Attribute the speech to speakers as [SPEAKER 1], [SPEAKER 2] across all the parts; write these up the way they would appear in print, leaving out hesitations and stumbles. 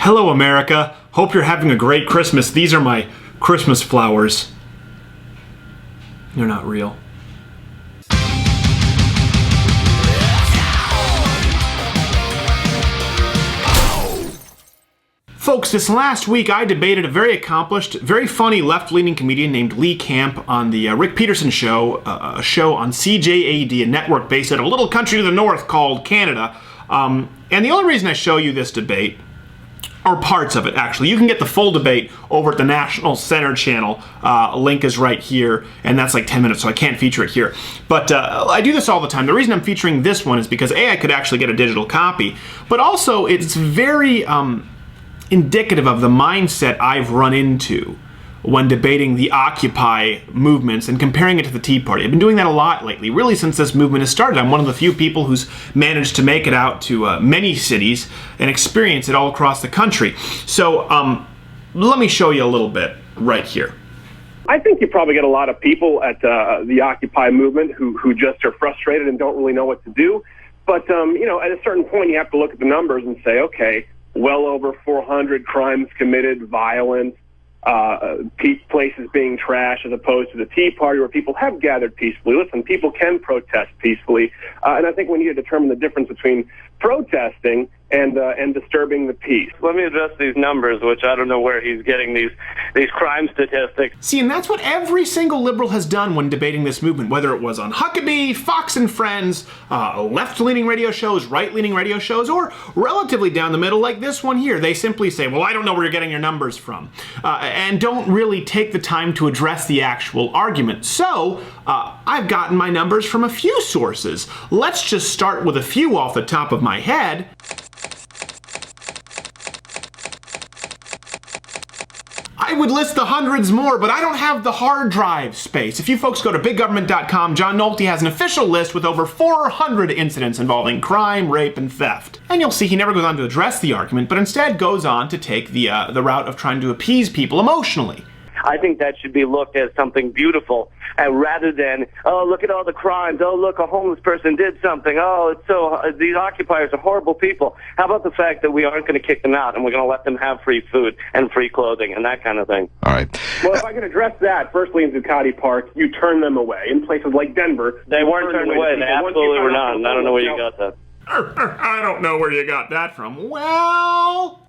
[SPEAKER 1] Hello, America. Hope you're having a great Christmas. These are my Christmas flowers. They're not real. Folks, this last week I debated a very accomplished, very funny left-leaning comedian named Lee Camp on the Rick Peterson Show, a show on CJAD, a network based at a little country to the north called Canada. And the only reason I show you this debate, or parts of it actually, you can get the full debate over at the National Center channel. Link is right here, and that's like 10 minutes, so I can't feature it here. But I do this all the time. The reason I'm featuring this one is because A, I could actually get a digital copy, but also it's very indicative of the mindset I've run into when debating the Occupy movements and comparing it to the Tea Party. I've been doing that a lot lately, really since this movement has started. I'm one of the few people who's managed to make it out to many cities and experience it all across the country. So let me show you a little bit right here.
[SPEAKER 2] I think you probably get a lot of people at the Occupy movement who just are frustrated and don't really know what to do. But, you know, at a certain point you have to look at the numbers and say, okay, well over 400 crimes committed, violence, places being trashed, as opposed to the Tea Party where people have gathered peacefully. Listen, people can protest peacefully, and I think we need to determine the difference between protesting and disturbing the peace.
[SPEAKER 3] Let me address these numbers, which I don't know where he's getting these crime statistics.
[SPEAKER 1] See, and that's what every single liberal has done when debating this movement, whether it was on Huckabee, Fox and Friends, left-leaning radio shows, right-leaning radio shows, or relatively down the middle like this one here. They simply say, well, I don't know where you're getting your numbers from, and don't really take the time to address the actual argument. So, I've gotten my numbers from a few sources. Let's just start with a few off the top of my head. I would list the hundreds more, but I don't have the hard drive space. If you folks go to biggovernment.com, John Nolte has an official list with over 400 incidents involving crime, rape, and theft. And you'll see he never goes on to address the argument, but instead goes on to take the route of trying to appease people emotionally.
[SPEAKER 3] I think that should be looked as something beautiful, and rather than, oh, look at all the crimes, oh, look, a homeless person did something, oh, it's so, these occupiers are horrible people. How about the fact that we aren't going to kick them out and we're going to let them have free food and free clothing and that kind of thing?
[SPEAKER 4] All right.
[SPEAKER 2] Well, if I can address that, firstly in Zuccotti Park, you turn them away. In places like Denver,
[SPEAKER 3] they weren't turned away. They absolutely were not, and I don't know where you got that.
[SPEAKER 1] I don't know where you got that from. Well,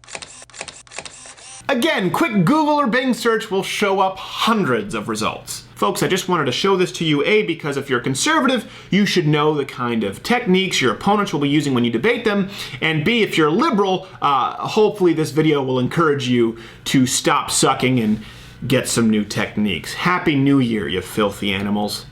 [SPEAKER 1] again, quick Google or Bing search will show up hundreds of results. Folks, I just wanted to show this to you, A, because if you're conservative, you should know the kind of techniques your opponents will be using when you debate them, and B, if you're liberal, hopefully this video will encourage you to stop sucking and get some new techniques. Happy New Year, you filthy animals.